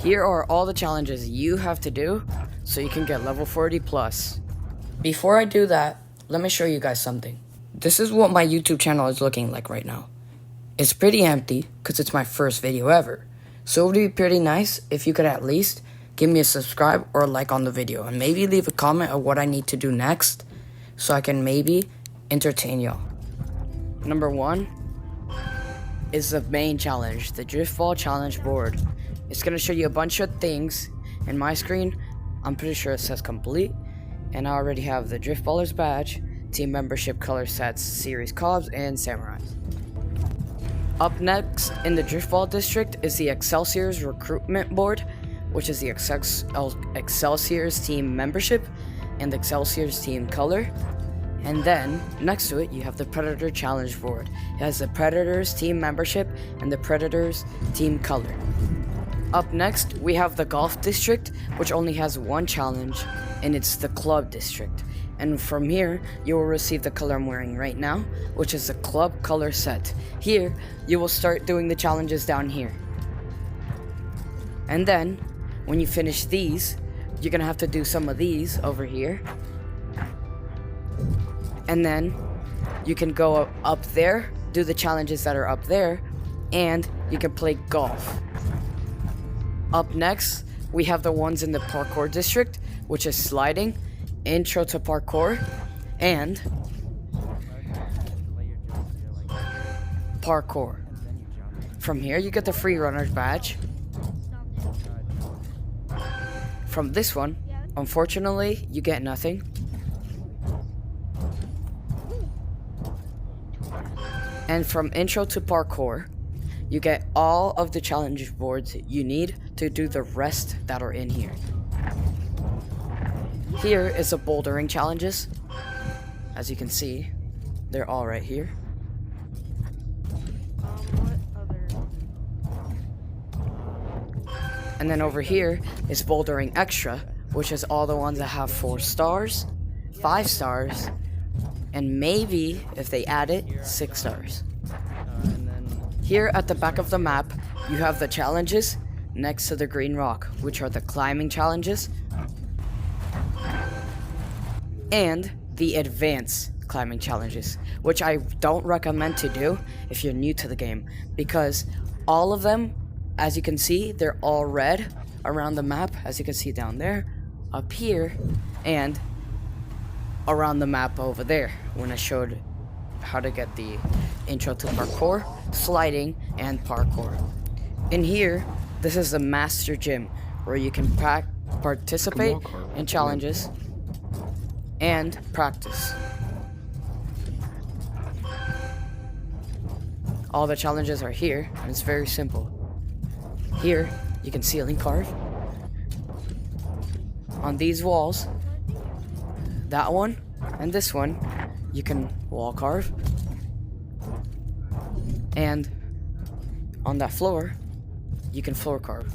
Here are all the challenges you have to do so you can get level 40 plus. Before I do that, let me show you guys something. This is what my YouTube channel is looking like right now. It's pretty empty because it's my first video ever. So it would be pretty nice if you could at least give me a subscribe or a like on the video and maybe leave a comment of what I need to do next so I can maybe entertain y'all. Number 1 is the main challenge, the Drift Ball Challenge board. It's going to show you a bunch of things. In my screen, I'm pretty sure it says complete. And I already have the Drift Ballers badge, team membership color sets, series cobs, and samurais. Up next in the Drift Ball district is the Excelsior's recruitment board, which is the Excelsior's team membership and the Excelsior's team color. And then, next to it, you have the Predator Challenge board. It has the Predator's team membership and the Predator's team color. Up next, we have the Golf District, which only has one challenge, and it's the Club District. And from here, you will receive the color I'm wearing right now, which is the Club Color Set. Here, you will start doing the challenges down here. And then, when you finish these, you're gonna have to do some of these over here. And then you can go up there, do the challenges that are up there, and you can play golf. Up next, we have the ones in the parkour district, which is sliding, intro to parkour, and parkour. From here, you get the free runner's badge. From this one, unfortunately, you get nothing. And from intro to parkour, you get all of the challenge boards you need to do the rest that are in here. Here is the bouldering challenges. As you can see, they're all right here. And then over here is bouldering extra, which is all the ones that have 4 stars, 5 stars, and maybe, if they add it, 6 stars. Here at the back of the map, you have the challenges next to the green rock, which are the climbing challenges, and the advanced climbing challenges, which I don't recommend to do if you're new to the game, because all of them, as you can see, they're all red around the map, as you can see down there, up here, and around the map over there when I showed how to get the intro to parkour, sliding, and parkour. In here, this is the master gym where you can participate in challenges and practice. All the challenges are here, and it's very simple. Here, you can ceiling carve. On these walls, that one and this one, you can wall carve. And on that floor, you can floor carve.